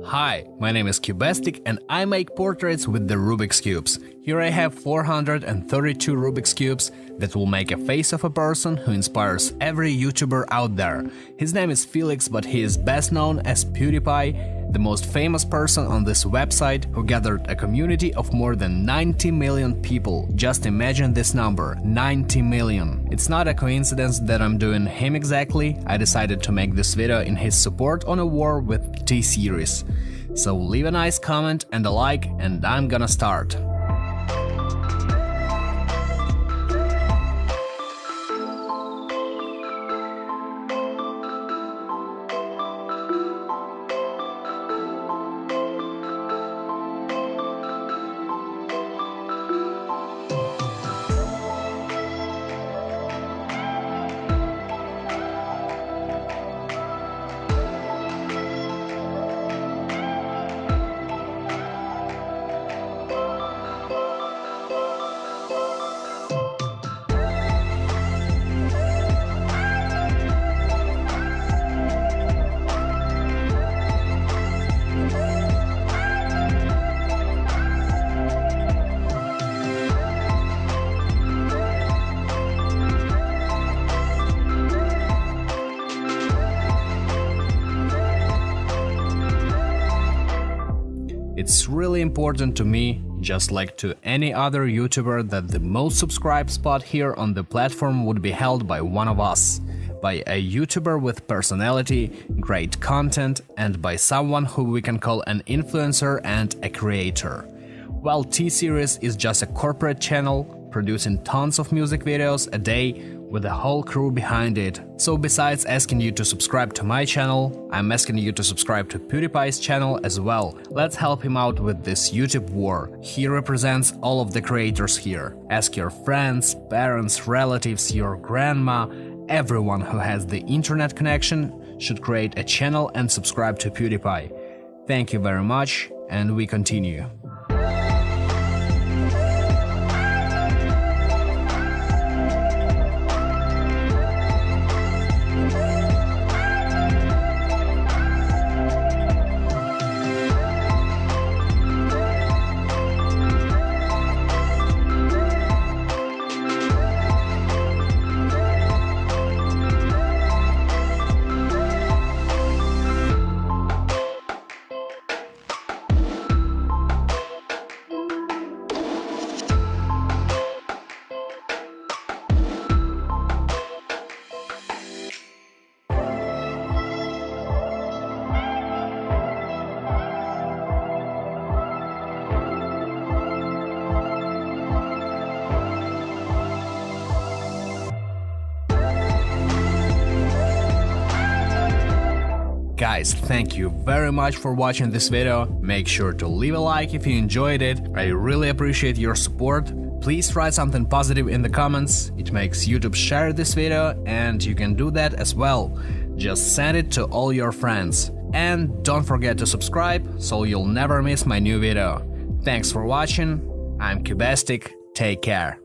Hi, my name is Cubastic and I make portraits with the Rubik's Cubes. Here I have 432 Rubik's Cubes that will make a face of a person who inspires every YouTuber out there. His name is Felix, but he is best known as PewDiePie, the most famous person on this website who gathered a community of more than 90 million people. Just imagine this number, 90 million. It's not a coincidence that I'm doing him exactly. I decided to make this video in his support on a war with T-Series. So leave a nice comment and a like, and I'm gonna start. It's really important to me, just like to any other YouTuber, that the most subscribed spot here on the platform would be held by one of us, by a YouTuber with personality, great content, and by someone who we can call an influencer and a creator. While T-Series is just a corporate channel, producing tons of music videos a day with a whole crew behind it. So besides asking you to subscribe to my channel, I'm asking you to subscribe to PewDiePie's channel as well. Let's help him out with this YouTube war. He represents all of the creators here. Ask your friends, parents, relatives, your grandma, everyone who has the internet connection should create a channel and subscribe to PewDiePie. Thank you very much, and we continue. Guys, thank you very much for watching this video. Make sure to leave a like if you enjoyed it. I really appreciate your support. Please write something positive in the comments. It makes YouTube share this video, and you can do that as well. Just send it to all your friends. And don't forget to subscribe so you'll never miss my new video. Thanks for watching. I'm Cubastic. Take care.